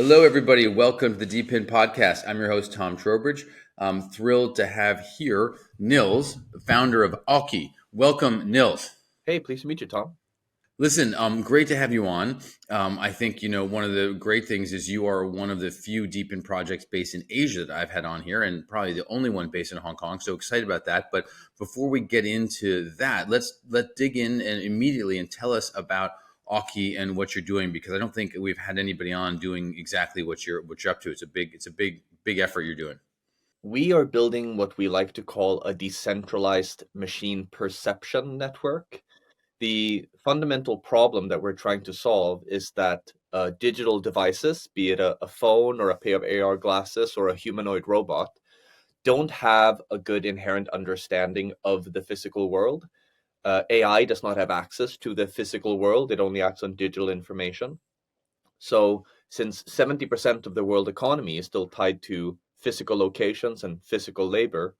Hello, everybody. Welcome to the DePIN podcast. I'm your host, Tom Trowbridge. I'm thrilled to have here Nils, founder of Auki. Welcome, Nils. Hey, pleased to meet you, Tom. Listen, great to have you on. I think, one of the great things is you are one of the few DePIN projects based in Asia that I've had on here, and probably the only one based in Hong Kong. So excited about that. But before we get into that, let's dig in and immediately and tell us about Auki and what you're doing, because I don't think we've had anybody on doing exactly what you're up to. It's a big effort you're doing. We are building what we like to call a decentralized machine perception network. The fundamental problem that we're trying to solve is that digital devices, be it a phone or a pair of AR glasses or a humanoid robot, don't have a good inherent understanding of the physical world. AI does not have access to the physical world. It only acts on digital information. So since 70% of the world economy is still tied to physical locations and physical labor,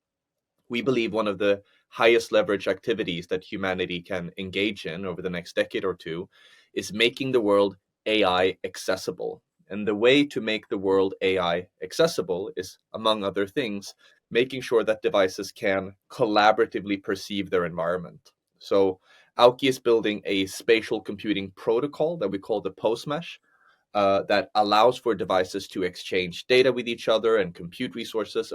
we believe one of the highest leverage activities that humanity can engage in over the next decade or two is making the world AI accessible. And the way to make the world AI accessible is, among other things, making sure that devices can collaboratively perceive their environment. So Auki is building a spatial computing protocol that we call the postmesh, that allows for devices to exchange data with each other and compute resources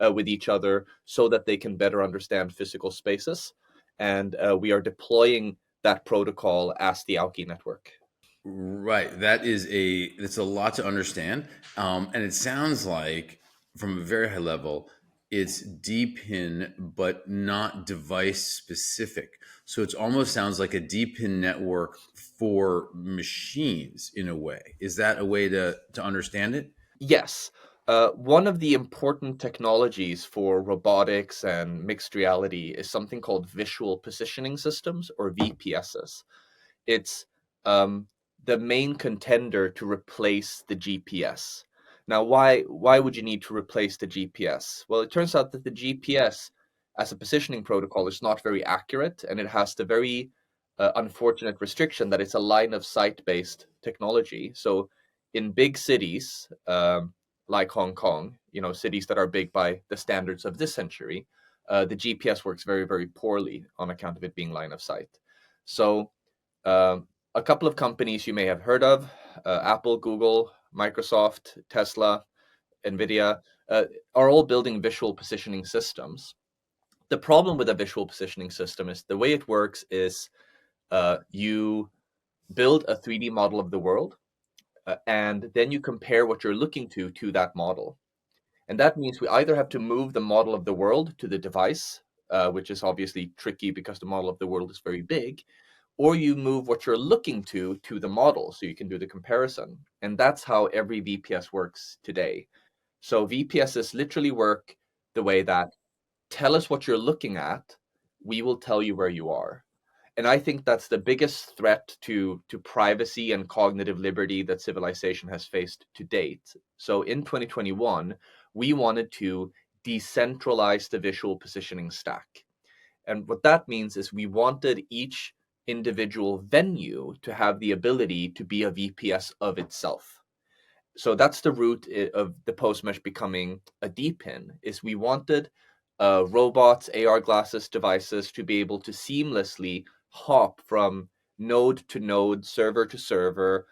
with each other so that they can better understand physical spaces. And we are deploying that protocol as the Auki network. Right. It's a lot to understand. And it sounds like, from a very high level, it's DePIN, but not device specific. So it almost sounds like a DePIN network for machines in a way. Is that a way to understand it? Yes. One of the important technologies for robotics and mixed reality is something called visual positioning systems, or VPSs. It's the main contender to replace the GPS. Now, why would you need to replace the GPS? Well, it turns out that the GPS as a positioning protocol is not very accurate, and it has the very unfortunate restriction that it's a line of sight based technology. So in big cities like Hong Kong, cities that are big by the standards of this century, the GPS works very, very poorly on account of it being line of sight. So a couple of companies you may have heard of, Apple, Google, Microsoft, Tesla, NVIDIA, are all building visual positioning systems. The problem with a visual positioning system is the way it works is you build a 3D model of the world, and then you compare what you're looking to that model. And that means we either have to move the model of the world to the device, which is obviously tricky because the model of the world is very big, or you move what you're looking to the model so you can do the comparison. And that's how every VPS works today. So VPSs literally work the way that tell us what you're looking at, we will tell you where you are. And I think that's the biggest threat to privacy and cognitive liberty that civilization has faced to date. So in 2021, we wanted to decentralize the visual positioning stack. And what that means is we wanted each individual venue to have the ability to be a VPS of itself. So that's the root of the postmesh becoming a DePIN, is we wanted robots, AR glasses, devices to be able to seamlessly hop from node to node, server to server,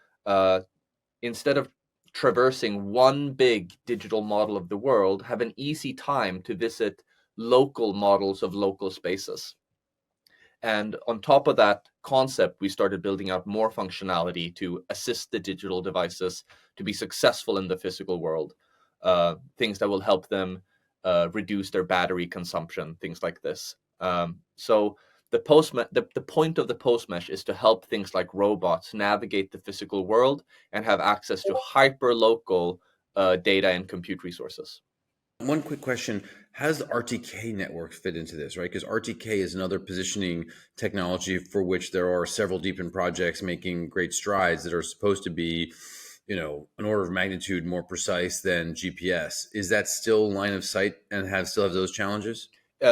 instead of traversing one big digital model of the world, have an easy time to visit local models of local spaces. And on top of that concept, we started building out more functionality to assist the digital devices to be successful in the physical world. Things that will help them reduce their battery consumption, things like this. So the point of the post mesh is to help things like robots navigate the physical world and have access to hyper local data and compute resources. One quick question: how does the RTK network fit into this? Right, because RTK is another positioning technology for which there are several DePIN projects making great strides that are supposed to be, an order of magnitude more precise than GPS. Is that still line of sight and still have those challenges?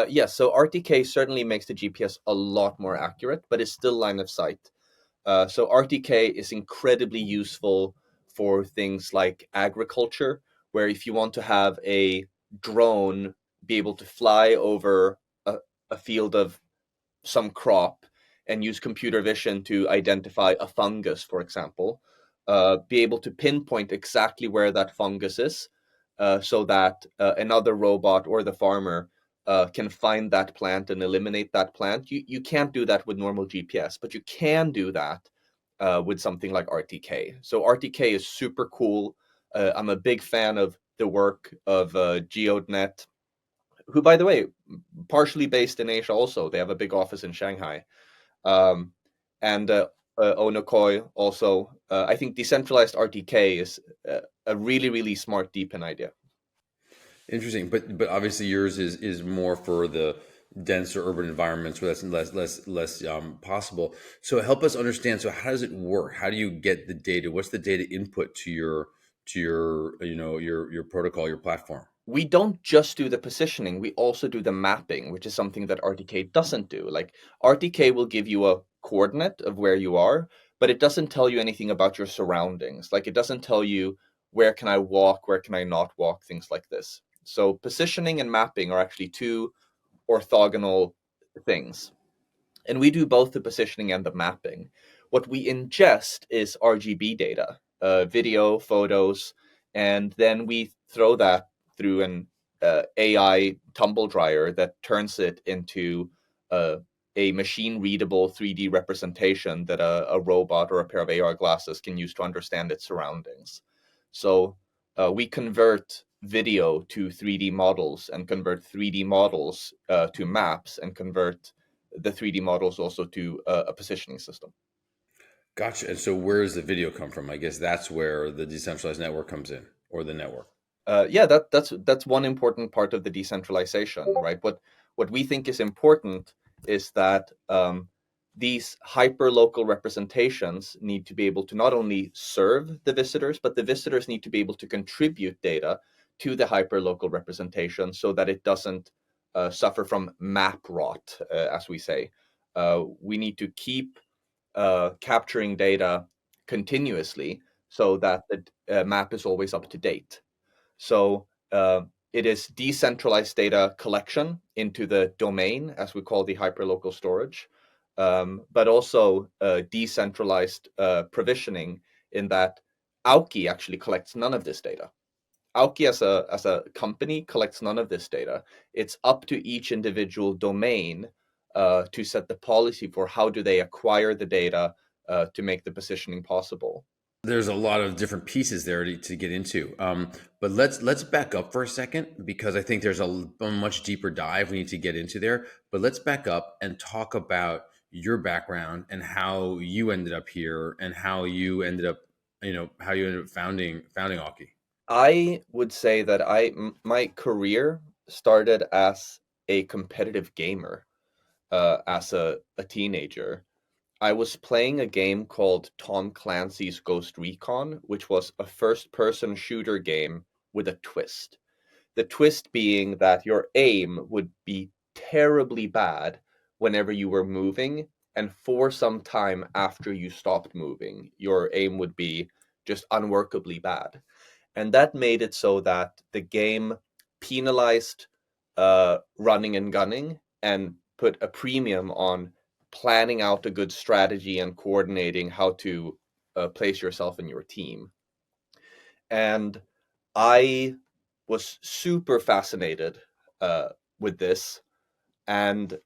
Yes, so RTK certainly makes the GPS a lot more accurate, but it's still line of sight. So RTK is incredibly useful for things like agriculture, where if you want to have a drone be able to fly over a field of some crop and use computer vision to identify a fungus, for example, be able to pinpoint exactly where that fungus is, so that another robot or the farmer can find that plant and eliminate that plant. You can't do that with normal GPS, but you can do that with something like RTK. So RTK is super cool. I'm a big fan of the work of GeoDNet, who, by the way, partially based in Asia also. They have a big office in Shanghai. Um, and Onokoi also. I think decentralized RTK is a really, really smart DePIN idea. Interesting, but obviously yours is more for the denser urban environments where that's less possible. So help us understand. So how does it work? How do you get the data? What's the data input to your your protocol, your platform? We don't just do the positioning, we also do the mapping, which is something that RTK doesn't do. Like, RTK will give you a coordinate of where you are, but it doesn't tell you anything about your surroundings. Like, it doesn't tell you where can I walk, where can I not walk, things like this. So positioning and mapping are actually two orthogonal things. And we do both the positioning and the mapping. What we ingest is RGB data, video, photos, and then we throw that through an AI tumble dryer that turns it into a machine readable 3D representation that a robot or a pair of AR glasses can use to understand its surroundings. So we convert video to 3D models and convert 3D models to maps and convert the 3D models also to a positioning system. Gotcha. And so where does the video come from? I guess that's where the decentralized network comes in, or the network. Yeah, that's one important part of the decentralization, right? What we think is important is that these hyper local representations need to be able to not only serve the visitors, but the visitors need to be able to contribute data to the hyper local representation so that it doesn't suffer from map rot, as we say. We need to keep capturing data continuously so that the map is always up to date. So it is decentralized data collection into the domain, as we call the hyperlocal storage, but also decentralized provisioning, in that Auki actually collects none of this data. Auki as a company collects none of this data. It's up to each individual domain to set the policy for how do they acquire the data to make the positioning possible. There's a lot of different pieces there to get into, but let's back up for a second because I think there's a much deeper dive we need to get into there. But let's back up and talk about your background and how you ended up here and how you ended up, how you ended up founding Auki. I would say that my career started as a competitive gamer as a teenager. I was playing a game called Tom Clancy's Ghost Recon, which was a first-person shooter game with a twist. The twist being that your aim would be terribly bad whenever you were moving, and for some time after you stopped moving, your aim would be just unworkably bad. And that made it so that the game penalized running and gunning and put a premium on planning out a good strategy and coordinating how to place yourself in your team. And I was super fascinated with this, and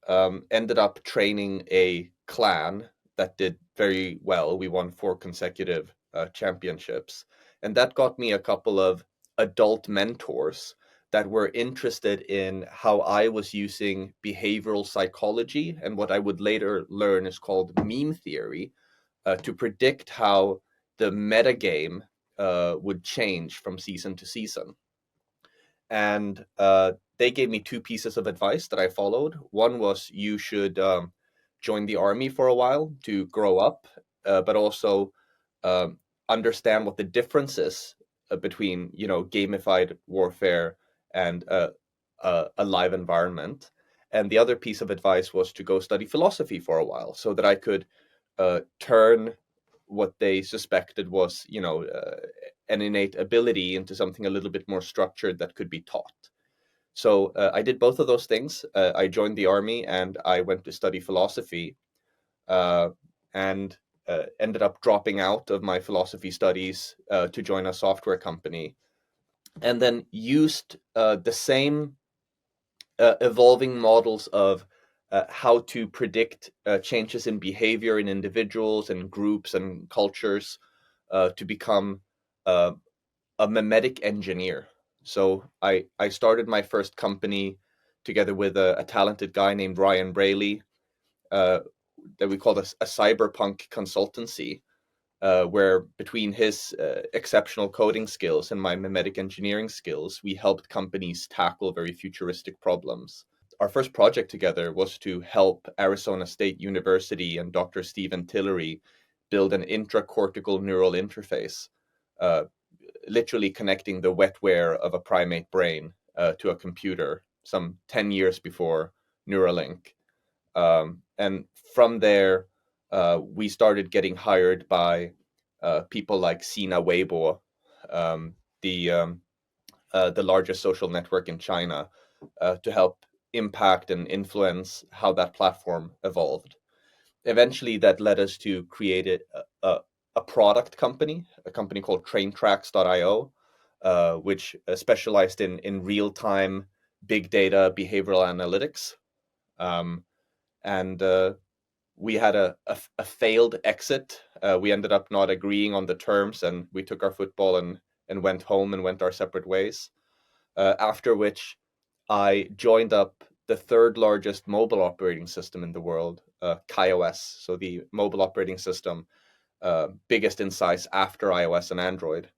ended up training a clan that did very well. We won 4 consecutive championships. And that got me a couple of adult mentors that were interested in how I was using behavioral psychology and what I would later learn is called meme theory to predict how the metagame would change from season to season. And they gave me 2 pieces of advice that I followed. One was you should join the army for a while to grow up, but also um, understand what the difference is between gamified warfare and a live environment. And the other piece of advice was to go study philosophy for a while, so that I could turn what they suspected was an innate ability into something a little bit more structured that could be taught. So I did both of those things. I joined the army and I went to study philosophy, uh, and ended up dropping out of my philosophy studies to join a software company, and then used the same evolving models of how to predict changes in behavior in individuals and groups and cultures to become uh, a memetic engineer. So I started my first company together with a talented guy named Ryan Braley, uh, that we called a cyberpunk consultancy, where between his exceptional coding skills and my memetic engineering skills, we helped companies tackle very futuristic problems. Our first project together was to help Arizona State University and Dr. Stephen Tillery build an intracortical neural interface, uh, literally connecting the wetware of a primate brain to a computer some 10 years before Neuralink. And from there, we started getting hired by people like Sina Weibo, um, the um, the largest social network in China, to help impact and influence how that platform evolved. Eventually, that led us to create a product company, a company called TrainTracks.io, which specialized in real time big data behavioral analytics. Um, and We had a failed exit. We ended up not agreeing on the terms, and we took our football and went home and went our separate ways. After which, I joined up the third largest mobile operating system in the world, KaiOS, so the mobile operating system, biggest in size after iOS and Android.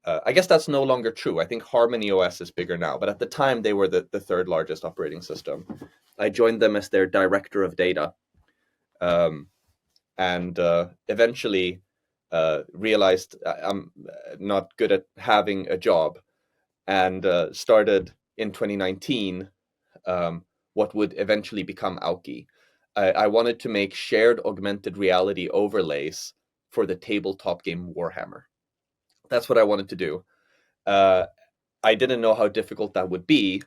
I guess that's no longer true. I think Harmony OS is bigger now, but at the time they were the third largest operating system. I joined them as their director of data, um, and eventually realized I'm not good at having a job, and started in 2019 what would eventually become Auki. I wanted to make shared augmented reality overlays for the tabletop game Warhammer. That's what I wanted to do. Uh, I didn't know how difficult that would be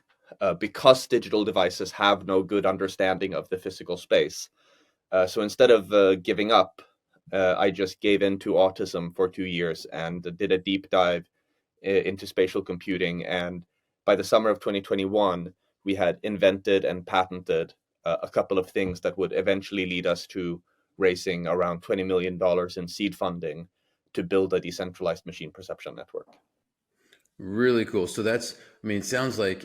because digital devices have no good understanding of the physical space. So instead of giving up, I just gave in to autism for 2 years and did a deep dive into spatial computing. And by the summer of 2021, we had invented and patented a couple of things that would eventually lead us to raising around $20 million in seed funding to build a decentralized machine perception network. Really cool. So that's, I mean, it sounds like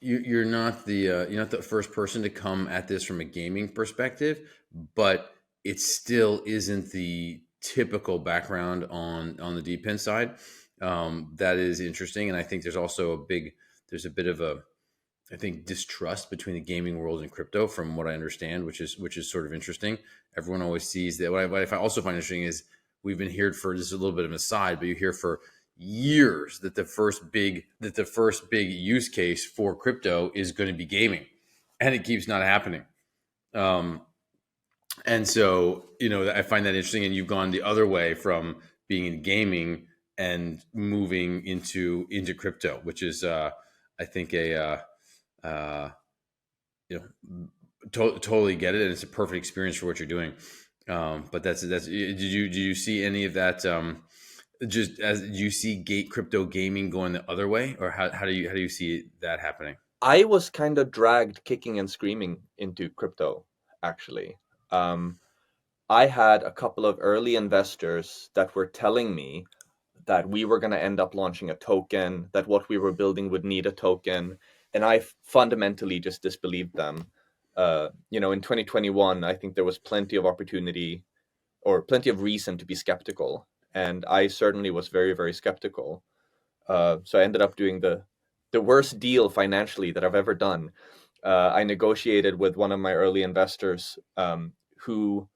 you're not the first person to come at this from a gaming perspective, but it still isn't the typical background on the DePIN side. That is interesting, and I think there's a bit of a, I think, distrust between the gaming world and crypto, from what I understand, which is sort of interesting. Everyone always sees that. What I also find interesting is we've been here for, this is a little bit of an aside, but you hear for years that the first big use case for crypto is going to be gaming, and it keeps not happening. Um, and so, I find that interesting. And you've gone the other way from being in gaming and moving into crypto, which is, I think, uh, totally get it, and it's a perfect experience for what you're doing. But did you see any of that? Just as you see crypto gaming going the other way, or how do you see that happening? I was kind of dragged kicking and screaming into crypto, actually. Um, I had a couple of early investors that were telling me that we were going to end up launching a token, that what we were building would need a token. And I fundamentally just disbelieved them. In 2021, I think there was plenty of opportunity or plenty of reason to be skeptical. And I certainly was very, very skeptical. So I ended up doing the worst deal financially that I've ever done. I negotiated with one of my early investors, who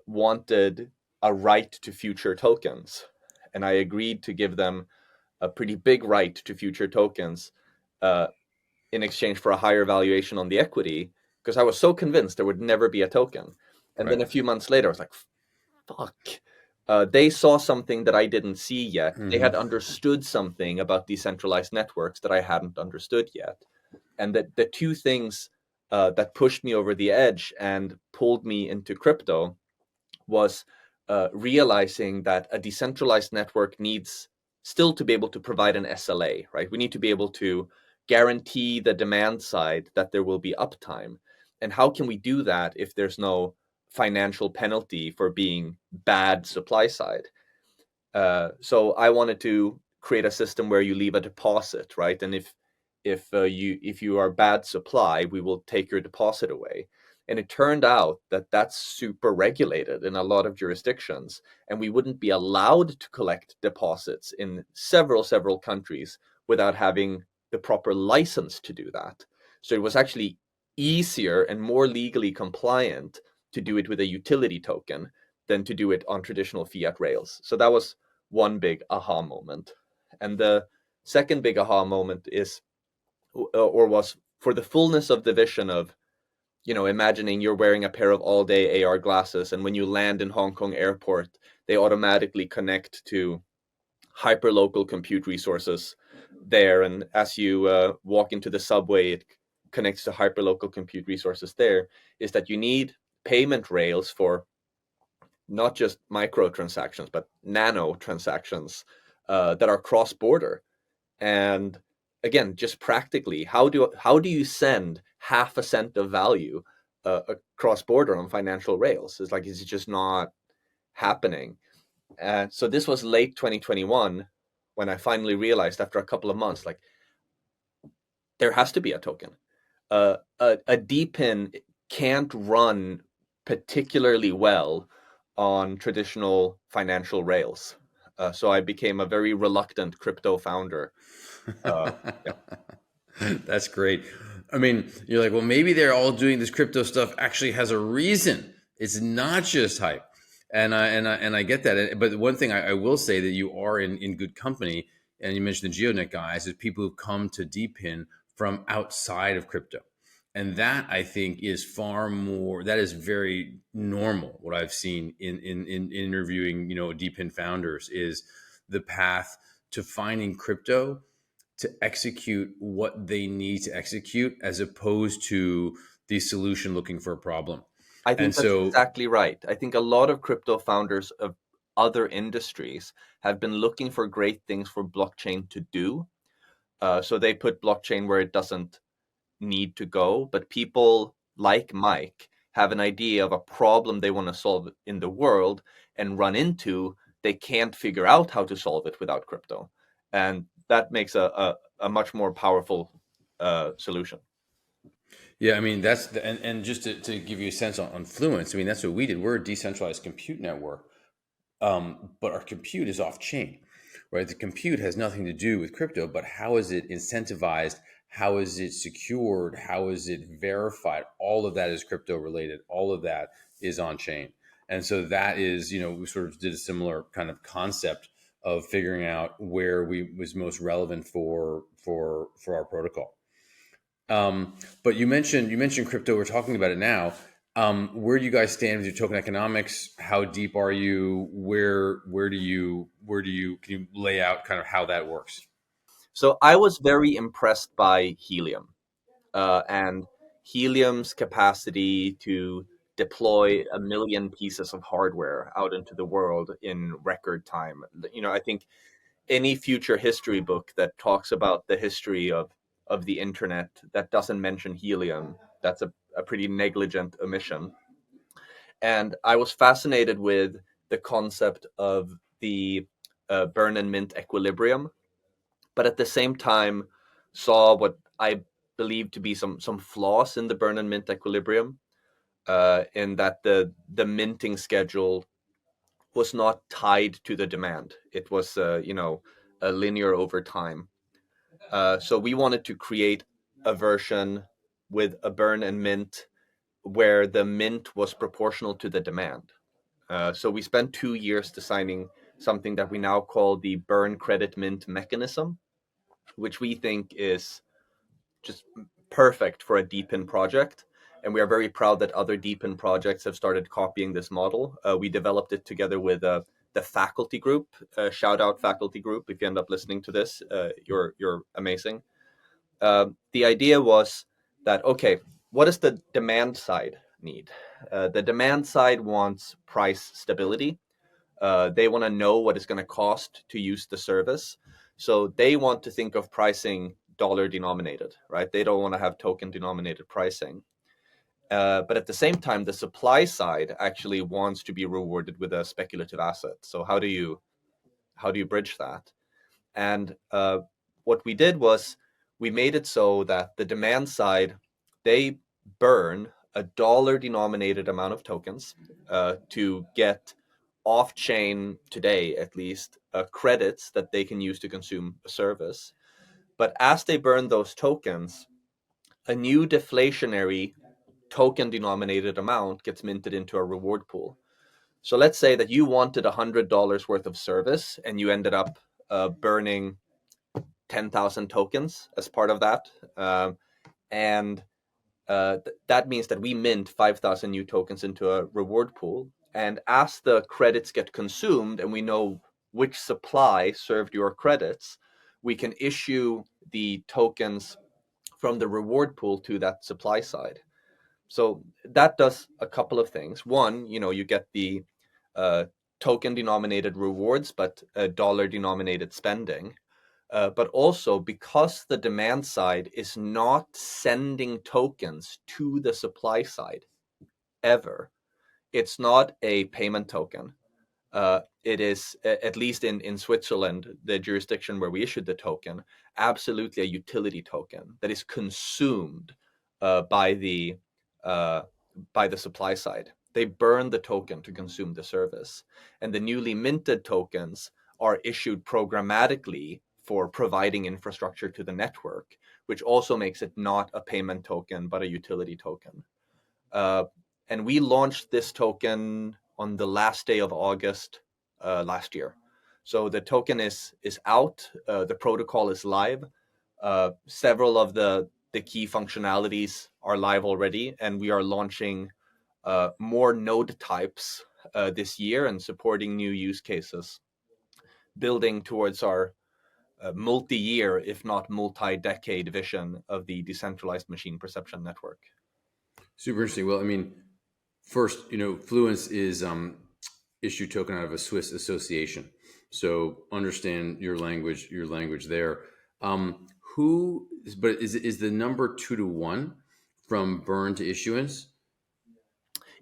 wanted a right to future tokens, and I agreed to give them a pretty big right to future tokens uh, in exchange for a higher valuation on the equity, because I was so convinced there would never be a token. And Right. then a few months later, I was like, "Fuck! They saw something that I didn't see yet. They Hmm. had understood something about decentralized networks that I hadn't understood yet. And that the two things that pushed me over the edge and pulled me into crypto was realizing that a decentralized network needs still to be able to provide an SLA, right? We need to be able to guarantee the demand side that there will be uptime. And how can we do that if there's no financial penalty for being bad supply side? So I wanted to create a system where you leave a deposit, right? And if you are bad supply, we will take your deposit away. And it turned out that that's super regulated in a lot of jurisdictions, and we wouldn't be allowed to collect deposits in several countries without having the proper license to do that. So it was actually easier and more legally compliant to do it with a utility token than to do it on traditional fiat rails. So that was one big aha moment. And the second big aha moment is, or was, for the fullness of the vision of, imagining you're wearing a pair of all day AR glasses, and when you land in Hong Kong airport, they automatically connect to hyperlocal compute resources there. And as you walk into the subway, it connects to hyperlocal compute resources there. Is that you need payment rails for not just micro transactions, but nano transactions that are cross border. And again, just practically, how do you send half a cent of value across border on financial rails? It's just not happening. And so this was late 2021 when I finally realized, after a couple of months, like, there has to be a token. A DPIN can't run particularly well on traditional financial rails. So I became a very reluctant crypto founder. Yeah. That's great. I mean, you're like, well, maybe they're all doing this crypto stuff actually has a reason. It's not just hype, and I get that. But one thing I will say that you are in good company, and you mentioned the GeoNet guys, is people who come to DPIN from outside of crypto, and that I think is far more. That is very normal. What I've seen in interviewing, DPIN founders is the path to finding crypto to execute what they need to execute as opposed to the solution looking for a problem. I think And that's so, exactly right. I think a lot of crypto founders of other industries have been looking for great things for blockchain to do. So they put blockchain where it doesn't need to go. But people like Mike have an idea of a problem they want to solve in the world and run into, they can't figure out how to solve it without crypto. And that makes a much more powerful solution. yeah, I mean, and just to give you a sense on Fluence, I mean, that's what we did. We're a decentralized compute network, but our compute is off chain, right? The compute has nothing to do with crypto, but how is it incentivized? How is it secured? How is it verified? All of that is crypto related. All of that is on chain. And so that is, we sort of did a similar kind of concept of figuring out where we was most relevant for our protocol. But you mentioned crypto. We're talking about it now. Where do you guys stand with your token economics? How deep are you? Where do you can you lay out kind of how that works? So I was very impressed by Helium, and Helium's capacity to deploy a million pieces of hardware out into the world in record time. I think any future history book that talks about the history of the internet that doesn't mention helium, that's a pretty negligent omission. And I was fascinated with the concept of the burn and mint equilibrium, but at the same time saw what I believe to be some flaws in the burn and mint equilibrium, in that the minting schedule was not tied to the demand. It was a linear over time. So we wanted to create a version with a burn and mint where the mint was proportional to the demand. So we spent 2 years designing something that we now call the burn credit mint mechanism, which we think is just perfect for a DePIN project. And we are very proud that other DePIN projects have started copying this model. We developed it together with the faculty group. Shout out faculty group if you end up listening to this. You're amazing. The idea was that, okay, what does the demand side need? The demand side wants price stability. They want to know what it's going to cost to use the service. So they want to think of pricing dollar denominated, right? They don't want to have token denominated pricing. But at the same time, the supply side actually wants to be rewarded with a speculative asset. So how do you bridge that? And what we did was we made it so that the demand side, they burn a dollar denominated amount of tokens to get off chain, today at least, credits that they can use to consume a service. But as they burn those tokens, a new deflationary token denominated amount gets minted into a reward pool. So let's say that you wanted $100 worth of service and you ended up burning 10,000 tokens as part of that. And that means that we mint 5,000 new tokens into a reward pool. And as the credits get consumed and we know which supply served your credits, we can issue the tokens from the reward pool to that supply side. So that does a couple of things. One, you get the uh, token denominated rewards, but dollar denominated spending. But also, because the demand side is not sending tokens to the supply side ever, it's not a payment token. It is, at least in Switzerland, the jurisdiction where we issued the token, absolutely a utility token that is consumed by the uh, supply side. They burn the token to consume the service, and the newly minted tokens are issued programmatically for providing infrastructure to the network, which also makes it not a payment token but a utility token. Uh, and we launched this token on the last day of August last year. So the token is out. The protocol is live. Several of the key functionalities are live already, and we are launching more node types this year and supporting new use cases, building towards our multi-year, if not multi-decade vision of the decentralized machine perception network. Super interesting. Well, I mean, first, Fluence is issue token out of a Swiss association. So understand your language there. Who, but is the number 2 to 1 from burn to issuance?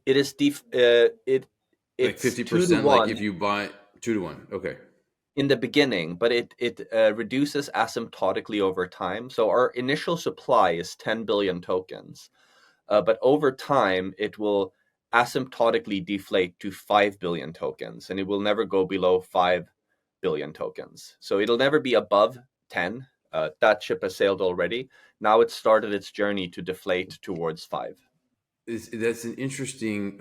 It is Like it's two to 50%, like one if you buy 2 to 1. Okay. in the beginning, but it reduces asymptotically over time. So our initial supply is 10 billion tokens, but over time it will asymptotically deflate to 5 billion tokens, and it will never go below 5 billion tokens. So it'll never be above 10. That ship has sailed already. Now it's started its journey to deflate towards 5. That's an interesting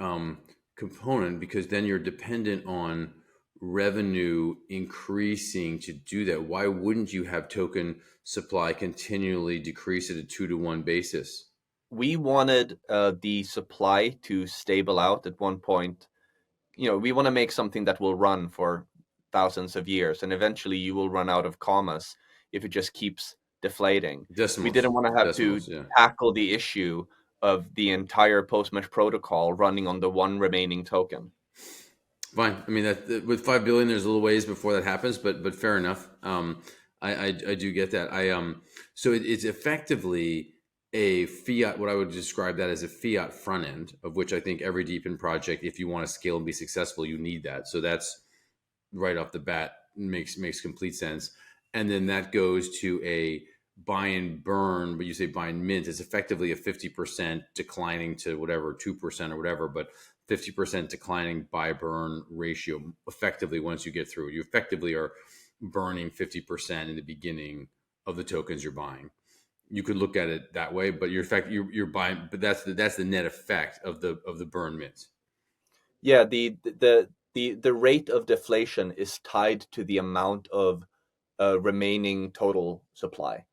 component, because then you're dependent on revenue increasing to do that. Why wouldn't you have token supply continually decrease at a 2 to 1 basis? We wanted the supply to stable out at one point. We want to make something that will run for thousands of years, and eventually you will run out of commas if it just keeps deflating. We didn't want to have to Decimals, yeah. tackle the issue of the entire post-mesh protocol running on the one remaining token. Fine. I mean, that with 5 billion, there's a little ways before that happens, but fair enough. I do get that. So it's effectively a fiat. What I would describe that as a fiat front end, of which I think every DePIN project, if you want to scale and be successful, you need that. So that's right off the bat makes complete sense. And then that goes to a buy and burn, but you say buy and mint, is effectively a 50% declining to whatever 2% or whatever, but 50% declining buy burn ratio. Effectively, once you get through, you effectively are burning 50% in the beginning of the tokens you're buying. You could look at it that way, but you're buying, but that's the net effect of the burn mint. Yeah, the rate of deflation is tied to the amount of remaining total supply,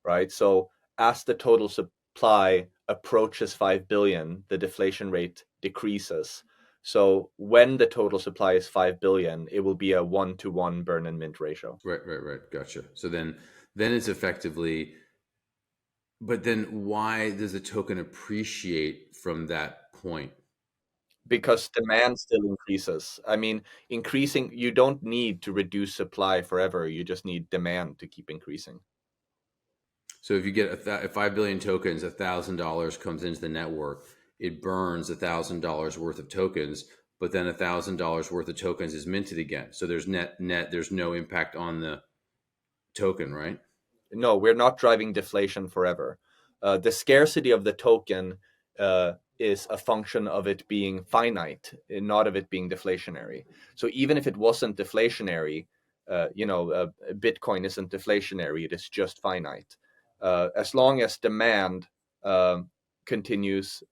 right? So as the total supply approaches 5 billion, the deflation rate decreases. So when the total supply is 5 billion, it will be a 1-to-1 burn and mint ratio. Right. Gotcha. So then it's effectively, but then why does the token appreciate from that point? Because demand still increases. I mean, you don't need to reduce supply forever. You just need demand to keep increasing. So if you get 5 billion tokens, $1,000 comes into the network. It burns $1,000 worth of tokens, but then $1,000 worth of tokens is minted again. So there's net. There's no impact on the token, right? No, we're not driving deflation forever. The scarcity of the token is a function of it being finite, not of it being deflationary. So even if it wasn't deflationary, Bitcoin isn't deflationary, it is just finite. As long as demand um continues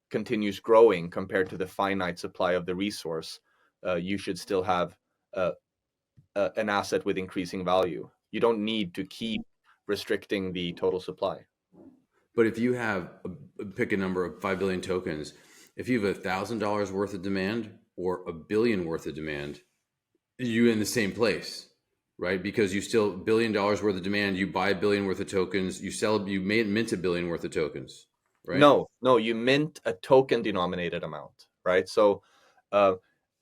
continues growing compared to the finite supply of the resource, you should still have uh, an asset with increasing value. You don't need to keep restricting the total supply. But if you have pick a number of 5 billion tokens, if you have $1,000 worth of demand or a billion worth of demand, you in the same place, right? Because you still $1 billion worth of demand, you buy a billion worth of tokens, you sell, you mint a billion worth of tokens, right? No, you mint a token denominated amount, right? So uh,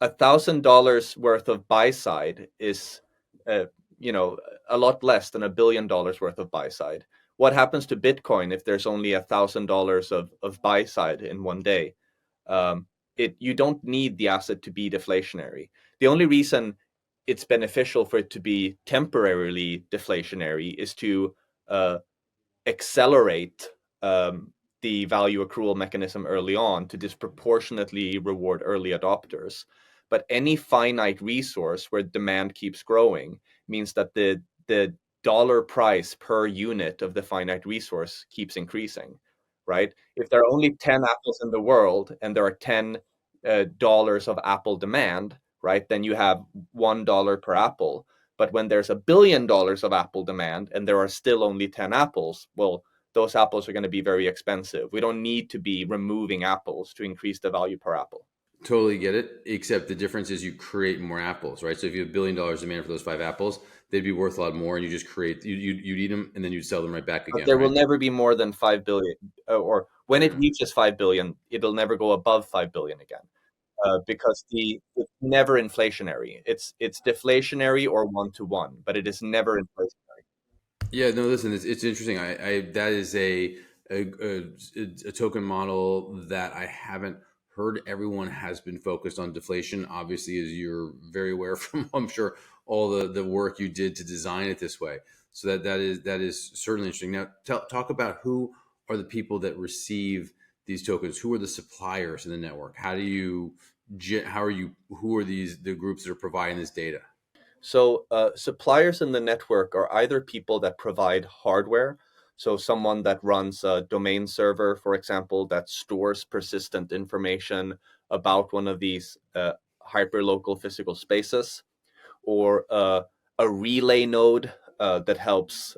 $1,000 worth of buy side is, uh, you know, a lot less than $1 billion worth of buy side. What happens to Bitcoin if there's only $1,000 of buy side in one day? You don't need the asset to be deflationary. The only reason it's beneficial for it to be temporarily deflationary is to uh, accelerate the value accrual mechanism early on to disproportionately reward early adopters. But any finite resource where demand keeps growing means that the dollar price per unit of the finite resource keeps increasing, right? If there are only 10 apples in the world and there are 10 dollars of apple demand, right, then you have $1 per apple. But when there's $1 billion of apple demand and there are still only 10 apples, well, those apples are going to be very expensive. We don't need to be removing apples to increase the value per apple. Totally get it. Except the difference is you create more apples, right? So if you have $1 billion demand for those 5 apples, they'd be worth a lot more, and you just create you'd eat them and then you'd sell them right back But again, there will right? never be more than 5 billion, or when it Yeah. reaches 5 billion, it'll never go above 5 billion again. Because it's never inflationary. It's deflationary or 1-to-1, but it is never inflationary. Yeah, no, listen, it's interesting. I that is a token model that I haven't heard. Everyone has been focused on deflation, obviously, as you're very aware from, I'm sure, all the work you did to design it this way. So that is certainly interesting. Now, talk about who are the people that receive these tokens. Who are the suppliers in the network? How are you? Who are the groups that are providing this data? So suppliers in the network are either people that provide hardware, so someone that runs a domain server, for example, that stores persistent information about one of these hyperlocal physical spaces, or a relay node that helps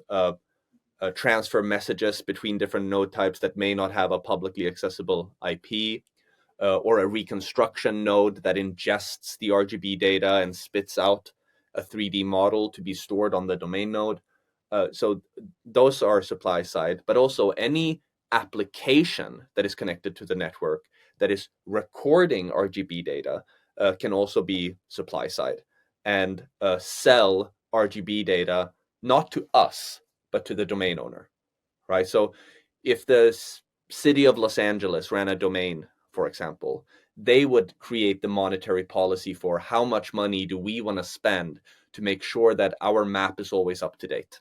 transfer messages between different node types that may not have a publicly accessible IP, or a reconstruction node that ingests the RGB data and spits out a 3D model to be stored on the domain node. So those are supply side, but also any application that is connected to the network that is recording RGB data can also be supply side and sell RGB data not to us, but to the domain owner, right? So if the city of Los Angeles ran a domain, for example, they would create the monetary policy for how much money do we want to spend to make sure that our map is always up to date,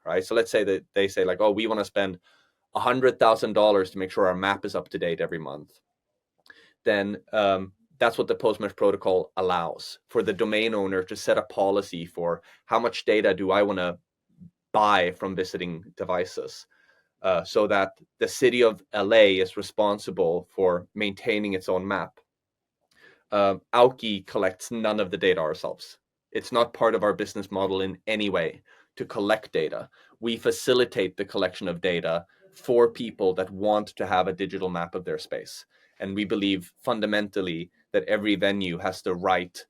right? So let's say that they say like, oh, we want to spend $100,000 to make sure our map is up to date every month. Then that's what the Postmesh protocol allows for the domain owner to set a policy for how much data do I want to buy from visiting devices, so that the city of LA is responsible for maintaining its own map. Auki collects none of the data ourselves. It's not part of our business model in any way to collect data. We facilitate the collection of data for people that want to have a digital map of their space. And we believe fundamentally that every venue has the right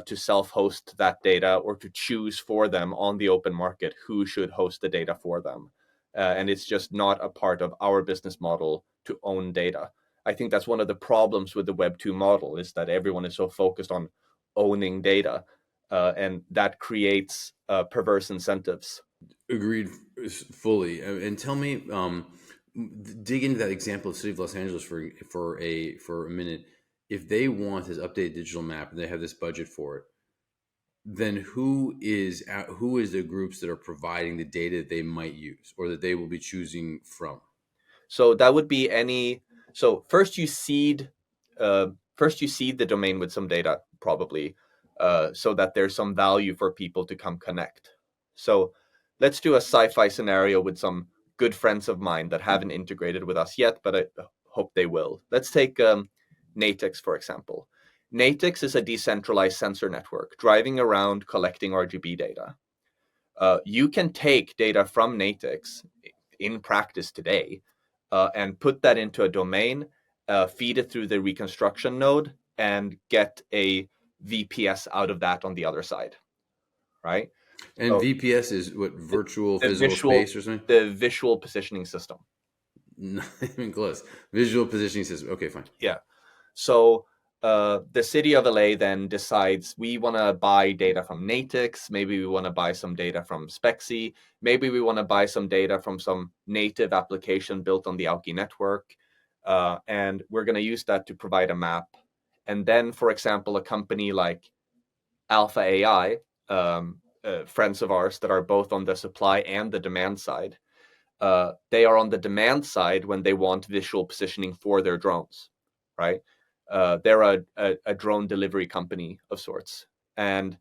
to self-host that data or to choose for them on the open market who should host the data for them. And it's just not a part of our business model to own data. I think that's one of the problems with the Web 2 model, is that everyone is so focused on owning data, and that creates perverse incentives. Agreed fully. And tell me, dig into that example of the city of Los Angeles for a minute. If they want this updated digital map and they have this budget for it, then who is the groups that are providing the data that they might use or that they will be choosing from? So that would be any. So first you seed the domain with some data, probably, so that there's some value for people to come connect. So let's do a sci-fi scenario with some good friends of mine that haven't integrated with us yet, but I hope they will. Let's take Natix, for example. Natix is a decentralized sensor network driving around collecting RGB data. You can take data from Natix in practice today, and put that into a domain, feed it through the reconstruction node, and get a VPS out of that on the other side, right? And So VPS is what, virtual the physical space or something? the visual positioning system. Not even close. Visual positioning system. Okay, fine. Yeah. So the city of LA then decides we want to buy data from Natix. Maybe we want to buy some data from Spexy. Maybe we want to buy some data from some native application built on the Auki network. And we're going to use that to provide a map. And then, for example, a company like Alpha AI, friends of ours that are both on the supply and the demand side, they are on the demand side when they want visual positioning for their drones, right? They're a drone delivery company of sorts. And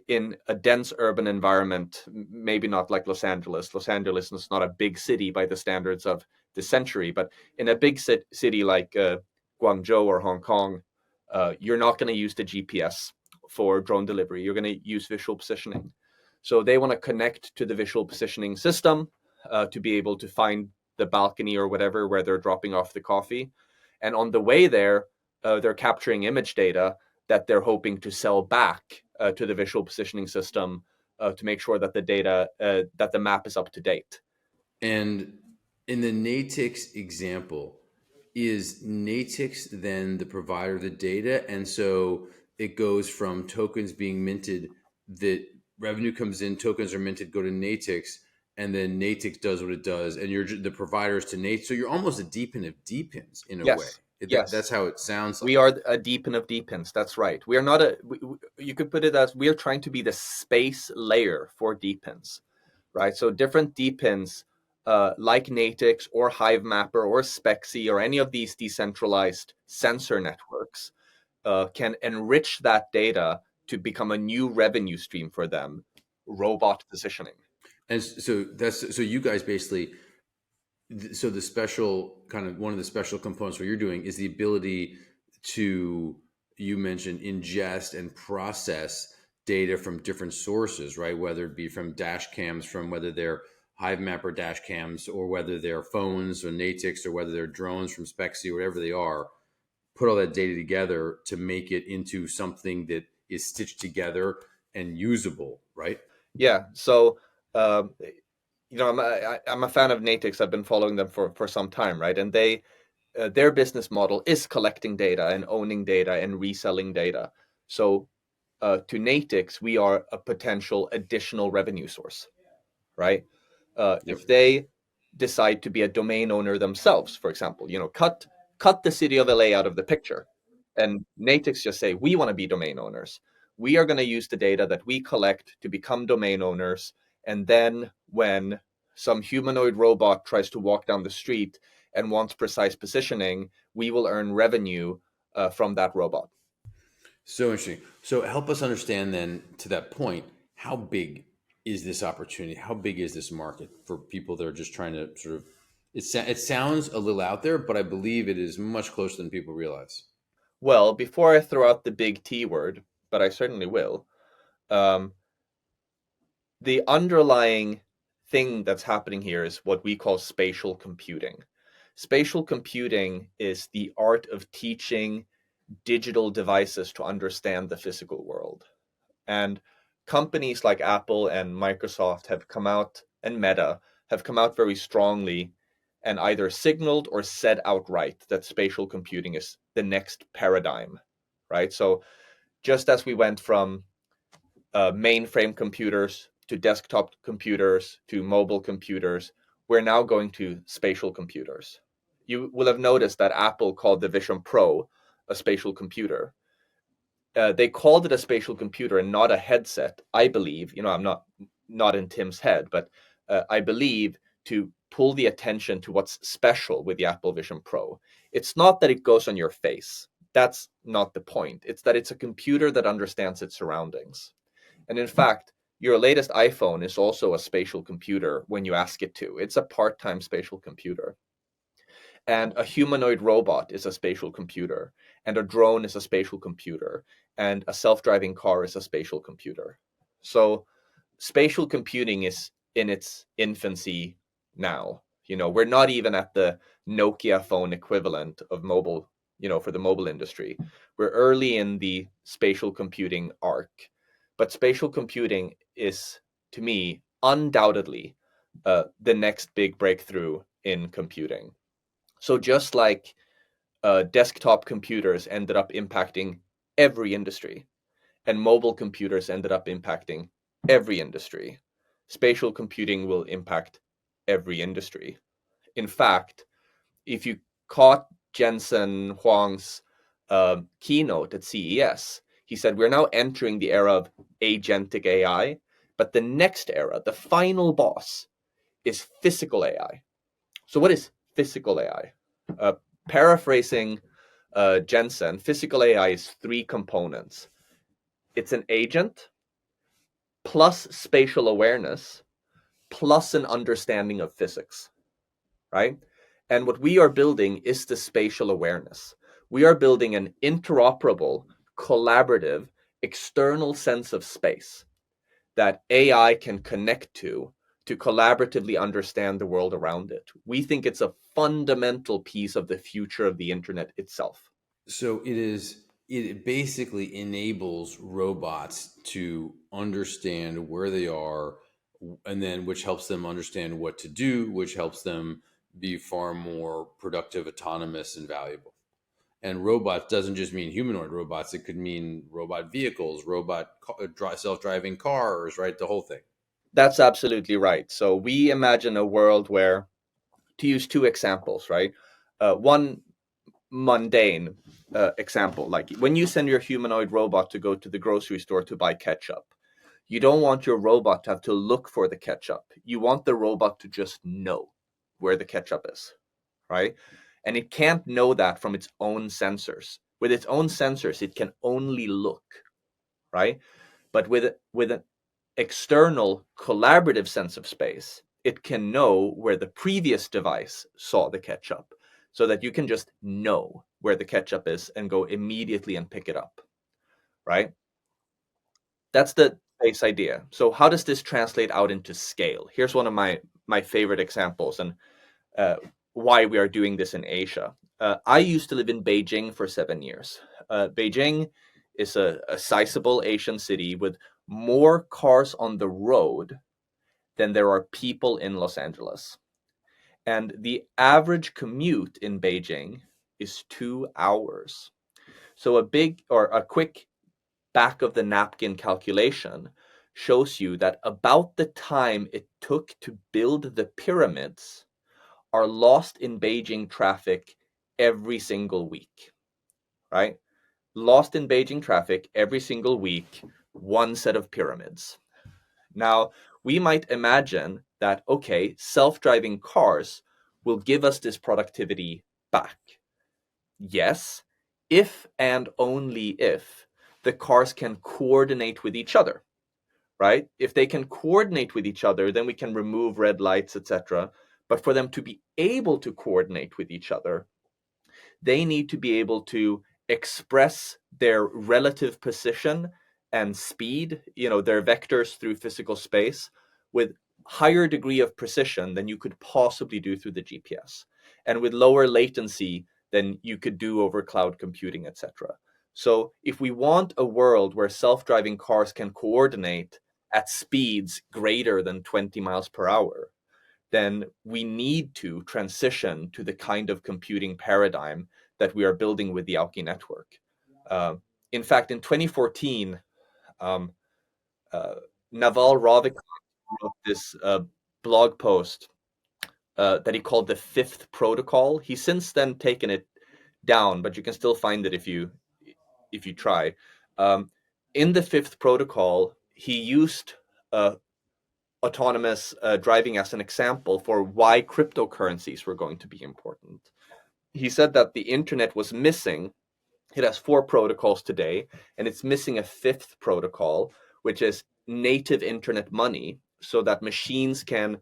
in a dense urban environment, maybe not like Los Angeles. Los Angeles is not a big city by the standards of the century, but in a big city like Guangzhou or Hong Kong, you're not going to use the GPS for drone delivery. You're going to use visual positioning. So they want to connect to the visual positioning system to be able to find the balcony or whatever where they're dropping off the coffee. And on the way there, they're capturing image data that they're hoping to sell back to the visual positioning system to make sure that the data, that the map is up to date. And in the Natix example, is Natix then the provider of the data? And so it goes from tokens being minted, that revenue comes in, tokens are minted, go to Natix, and then Natix does what it does, and you're the providers to Natix. So you're almost a DePIN of DePINs in a way. Yes, yes. That's how it sounds We like. are a DePIN of DePINs. That's right. We are not you could put it as we are trying to be the space layer for DePINs, right? So different DePINs, like Natix or HiveMapper or Spexy or any of these decentralized sensor networks, can enrich that data to become a new revenue stream for them, robot positioning. And so you guys basically, so the special kind of, one of the special components what you're doing is the ability to, you mentioned, ingest and process data from different sources, right? Whether it be from dash cams, from whether they're Hive Mapper dash cams, or whether they're phones or Natix, or whether they're drones from Spexy, whatever they are, put all that data together to make it into something that is stitched together and usable, right? Yeah. So, um, I'm a fan of Natix. I've been following them for some time, right? And their business model is collecting data and owning data and reselling data. So, to Natix, we are a potential additional revenue source, right? Yep. If they decide to be a domain owner themselves, for example, cut the city of LA out of the picture, and Natix just say we want to be domain owners. We are going to use the data that we collect to become domain owners, and then when some humanoid robot tries to walk down the street and wants precise positioning, we will earn revenue from that robot. So interesting. So help us understand then, to that point, how big is this opportunity? How big is this market for people that are just trying to sort of, it sounds a little out there, but I believe it is much closer than people realize. Well, before I throw out the big T word, but I certainly will, um, the underlying thing that's happening here is what we call spatial computing. Spatial computing is the art of teaching digital devices to understand the physical world. And companies like Apple and Microsoft have come out, and Meta have come out very strongly and either signaled or said outright that spatial computing is the next paradigm, right? So just as we went from mainframe computers to desktop computers to mobile computers, we're now going to spatial computers. You will have noticed that Apple called the Vision Pro a spatial computer. They called it a spatial computer and not a headset, I believe. I'm not in Tim's head, but I believe to pull the attention to what's special with the Apple Vision Pro. It's not that it goes on your face. That's not the point. It's that it's a computer that understands its surroundings. And in fact, your latest iPhone is also a spatial computer when you ask it to. It's a part-time spatial computer. And a humanoid robot is a spatial computer, and a drone is a spatial computer, and a self-driving car is a spatial computer. So spatial computing is in its infancy now. We're not even at the Nokia phone equivalent of mobile, for the mobile industry. We're early in the spatial computing arc. But spatial computing is, to me, undoubtedly the next big breakthrough in computing. So just like desktop computers ended up impacting every industry, and mobile computers ended up impacting every industry, spatial computing will impact every industry. In fact, if you caught Jensen Huang's keynote at CES, he said, we're now entering the era of agentic AI, but the next era, the final boss, is physical AI. So what is physical AI? Paraphrasing Jensen, physical AI is three components. It's an agent, plus spatial awareness, plus an understanding of physics, right? And what we are building is the spatial awareness. We are building an interoperable, collaborative, external sense of space that AI can connect to collaboratively understand the world around it. We think it's a fundamental piece of the future of the internet itself. So it basically enables robots to understand where they are, and then which helps them understand what to do, which helps them be far more productive, autonomous, and valuable. And robots doesn't just mean humanoid robots. It could mean robot vehicles, self-driving cars, right? The whole thing. That's absolutely right. So we imagine a world where, to use two examples, right? One mundane example, like when you send your humanoid robot to go to the grocery store to buy ketchup, you don't want your robot to have to look for the ketchup. You want the robot to just know where the ketchup is, right? And it can't know that from its own sensors. With its own sensors, it can only look, right? But with an external collaborative sense of space, it can know where the previous device saw the ketchup, so that you can just know where the ketchup is and go immediately and pick it up, right? That's the base idea. So how does this translate out into scale? Here's one of my favorite examples, and uh, why we are doing this in Asia. I used to live in Beijing for 7 years. Beijing is a sizable Asian city with more cars on the road than there are people in Los Angeles. And the average commute in Beijing is 2 hours. So a quick back of the napkin calculation shows you that about the time it took to build the pyramids are lost in Beijing traffic every single week, right? Lost in Beijing traffic every single week, one set of pyramids. Now, we might imagine that, okay, self-driving cars will give us this productivity back. Yes, if and only if the cars can coordinate with each other, right? If they can coordinate with each other, then we can remove red lights, etc. But for them to be able to coordinate with each other, they need to be able to express their relative position and speed, their vectors through physical space with higher degree of precision than you could possibly do through the GPS, and with lower latency than you could do over cloud computing, etc. So if we want a world where self-driving cars can coordinate at speeds greater than 20 miles per hour, then we need to transition to the kind of computing paradigm that we are building with the Auki network. Uh, in fact, in 2014, um, uh, Naval Ravikant wrote this blog post that he called the fifth protocol. He's since then taken it down, but you can still find it if you try. Um, in the fifth protocol, he used uh, autonomous driving as an example for why cryptocurrencies were going to be important. He said that the internet was missing. It has four protocols today, and it's missing a fifth protocol, which is native internet money, so that machines can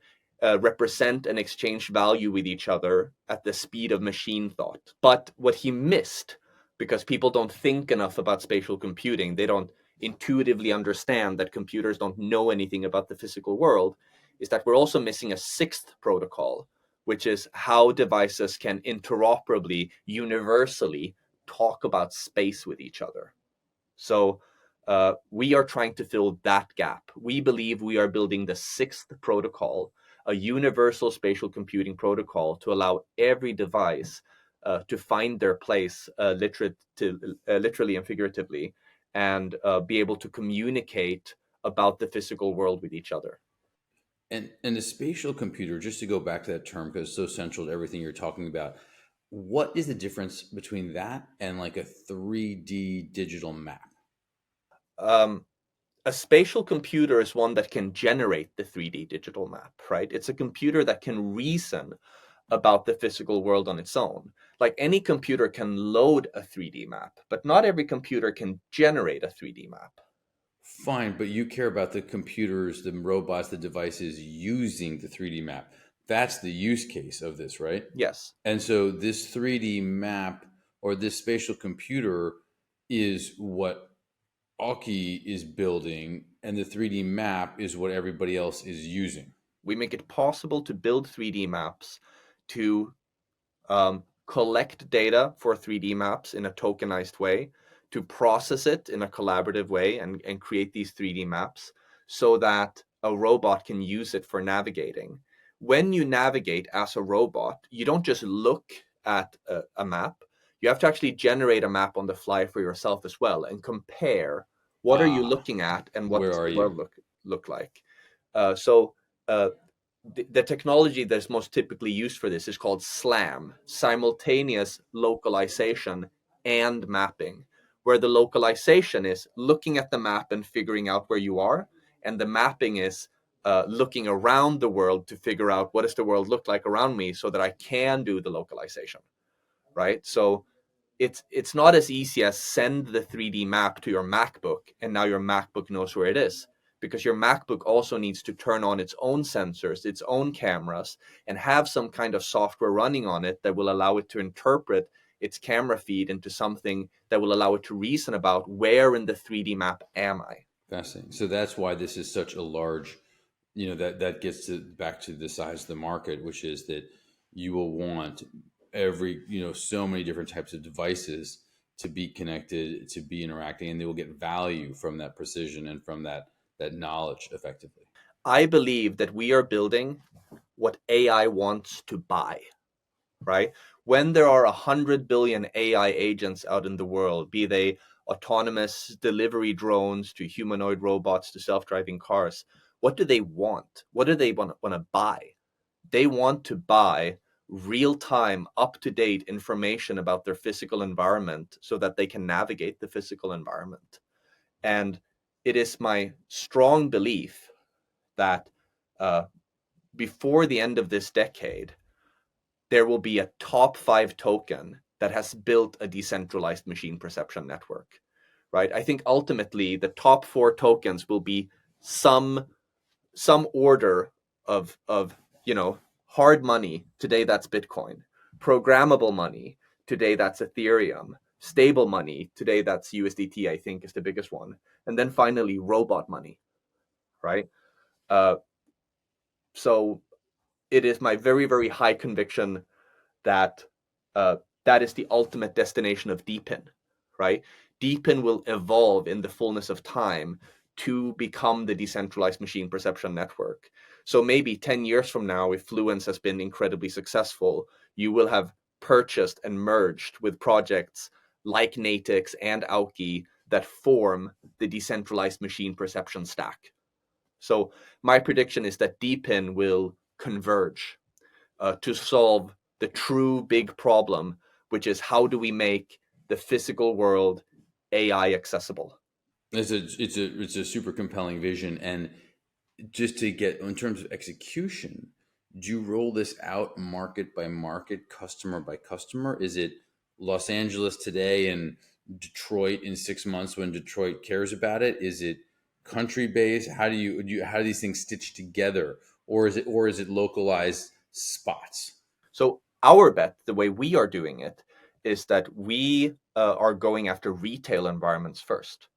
represent and exchange value with each other at the speed of machine thought. But what he missed, because people don't think enough about spatial computing, they don't intuitively understand that computers don't know anything about the physical world, is that we're also missing a sixth protocol, which is how devices can interoperably, universally talk about space with each other. So we are trying to fill that gap. We believe we are building the sixth protocol, a universal spatial computing protocol to allow every device to find their place literally and figuratively, and be able to communicate about the physical world with each other. And the spatial computer, just to go back to that term because it's so central to everything you're talking about, what is the difference between that and like a 3D digital map? Um, a spatial computer is one that can generate the 3D digital map, right? It's a computer that can reason about the physical world on its own. Like any computer can load a 3D map, but not every computer can generate a 3D map. Fine, but you care about the computers, the robots, the devices using the 3D map. That's the use case of this, right? Yes, And so this 3D map or this spatial computer is what Auki is building, and the 3D map is what everybody else is using. we make it possible to build 3D maps, to collect data for 3D maps in a tokenized way, to process it in a collaborative way, and create these 3D maps so that a robot can use it for navigating. When you navigate as a robot, you don't just look at a map. You have to actually generate a map on the fly for yourself as well and compare what are you Ah, looking at and what where does are the you? world look like. So uh, the technology that's most typically used for this is called SLAM, simultaneous localization and mapping, where the localization is looking at the map and figuring out where you are, and the mapping is looking around the world to figure out what does the world look like around me so that I can do the localization, right? So it's not as easy as send the 3D map to your MacBook and now your MacBook knows where it is, because your MacBook also needs to turn on its own sensors, its own cameras, and have some kind of software running on it that will allow it to interpret its camera feed into something that will allow it to reason about where in the 3D map am I. Fascinating. So that's why this is such a large, that gets to back to the size of the market, which is that you will want every, so many different types of devices to be connected, to be interacting, and they will get value from that precision and from that knowledge effectively. I believe that we are building what AI wants to buy, right? When there are 100 billion AI agents out in the world, be they autonomous delivery drones to humanoid robots to self-driving cars, what do they want? What do they want to buy? They want to buy real-time, up-to-date information about their physical environment so that they can navigate the physical environment. And it is my strong belief that uh, before the end of this decade, there will be a top 5 token that has built a decentralized machine perception network, right? I think ultimately the top 4 tokens will be some order of hard money. Today that's Bitcoin. Programmable money. Today that's Ethereum. Stable money. Today that's USDT, I think is the biggest one. And then finally robot money, right? Uh, so it is my very, very high conviction that that is the ultimate destination of DePIN, right? DePIN will evolve in the fullness of time to become the decentralized machine perception network. So maybe 10 years from now, if Fluence has been incredibly successful, you will have purchased and merged with projects like Natix and Auki that form the decentralized machine perception stack. So my prediction is that DePIN will converge to solve the true big problem, which is how do we make the physical world AI accessible? It's a super compelling vision. And just to get in terms of execution, do you roll this out market by market, customer by customer? Is it Los Angeles today and Detroit in 6 months when Detroit cares about it? Is it country based? How do these things stitch together, or is it localized spots? So our bet, the way we are doing it, is that we are going after retail environments first.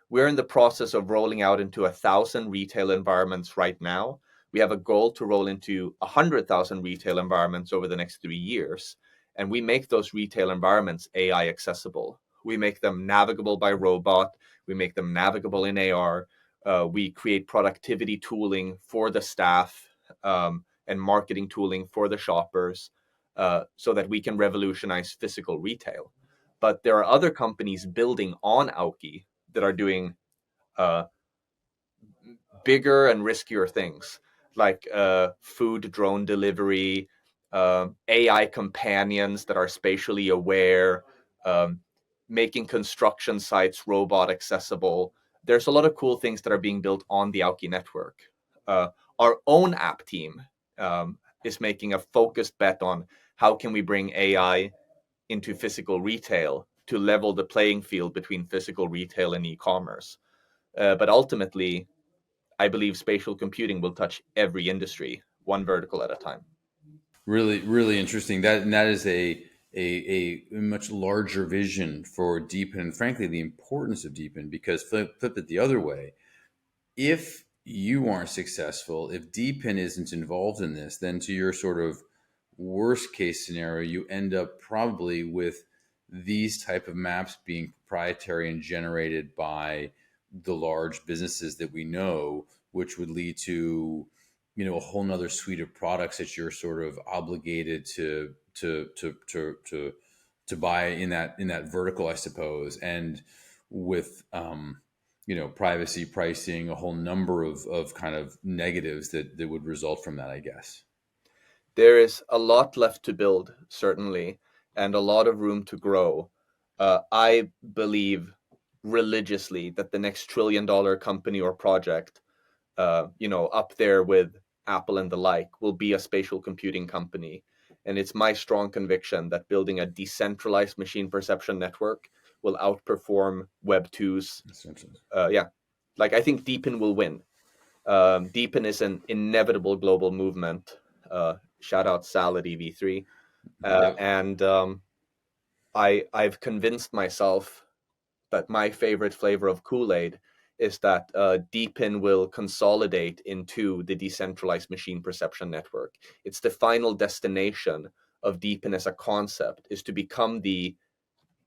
We're in the process of rolling out into 1,000 retail environments right now. We have a goal to roll into 100,000 retail environments over the next 3 years. And we make those retail environments AI accessible. We make them navigable by robot. We make them navigable in AR. We create productivity tooling for the staff and marketing tooling for the shoppers so that we can revolutionize physical retail. But there are other companies building on Auki that are doing uh, bigger and riskier things, like food drone delivery, AI companions that are spatially aware, um, making construction sites robot accessible. There's a lot of cool things that are being built on the Auki network. Our own app team is making a focused bet on how can we bring AI into physical retail to level the playing field between physical retail and e-commerce. But ultimately, I believe spatial computing will touch every industry, one vertical at a time. Really, really interesting. That is a much larger vision for DeepIn, and frankly, the importance of DeepIn. Because flip it the other way, if you aren't successful, if DeepIn isn't involved in this, then to your sort of worst case scenario, you end up probably with these type of maps being proprietary and generated by the large businesses that we know, which would lead to a whole nother suite of products that you're sort of obligated to buy in that vertical, I suppose. And with privacy pricing, a whole number of kind of negatives that would result from that, I guess. There is a lot left to build, certainly, and a lot of room to grow. I believe religiously that the next $1 trillion company or project, up there with Apple and the like, will be a spatial computing company. And it's my strong conviction that building a decentralized machine perception network will outperform Web 2's. Essentially. Yeah, like I think DePIN will win. DePIN is an inevitable global movement. Shout out Salad EV3. Yep. And I've convinced myself that my favorite flavor of Kool-Aid is that DePIN will consolidate into the decentralized machine perception network. It's the final destination of DePIN as a concept, is to become the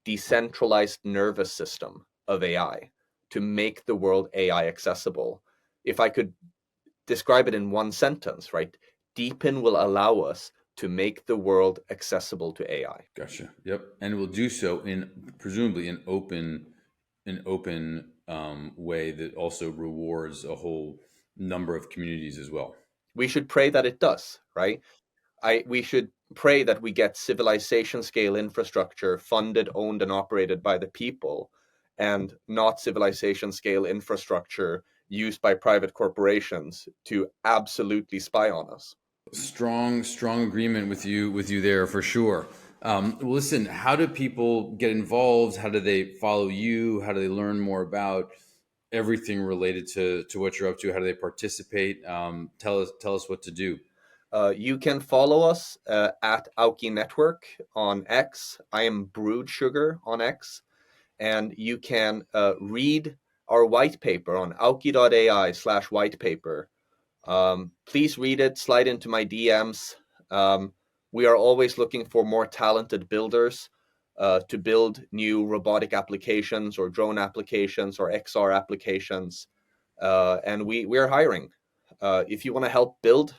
decentralized nervous system of AI, to make the world AI accessible. If I could describe it in one sentence, right? DePIN will allow us to make the world accessible to AI. Gotcha. Yep. And we'll do so in presumably an open way that also rewards a whole number of communities as well. We should pray that it does, right? We should pray that we get civilization scale infrastructure funded, owned, and operated by the people, and not civilization scale infrastructure used by private corporations to absolutely spy on us. Strong agreement with you there for sure. Well, listen, how do people get involved? How do they follow you? How do they learn more about everything related to what you're up to? How do they participate? Tell us what to do. You can follow us at Auki Network on X. I am Brewed Sugar on X. And you can read our white paper on auki.ai/white paper. Please read it, slide into my DMs. We are always looking for more talented builders. to build new robotic applications or drone applications or XR applications. And we're hiring. If you want to help build,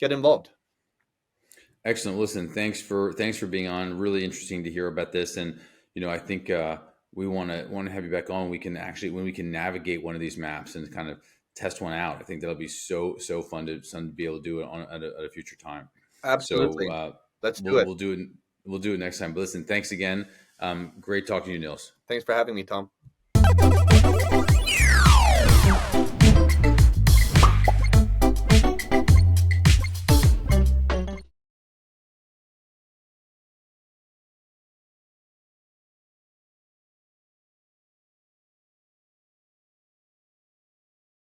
get involved. Excellent. Listen, thanks for being on. Really interesting to hear about this, and I think we want to have you back on. We can actually, when we can navigate one of these maps and kind of test one out. I think that'll be so fun to be able to do it on at a future time. So Absolutely. Let's do we'll it. we'll do it we'll do it next time. But listen, thanks again. Great talking to you, Nils. Thanks for having me, Tom.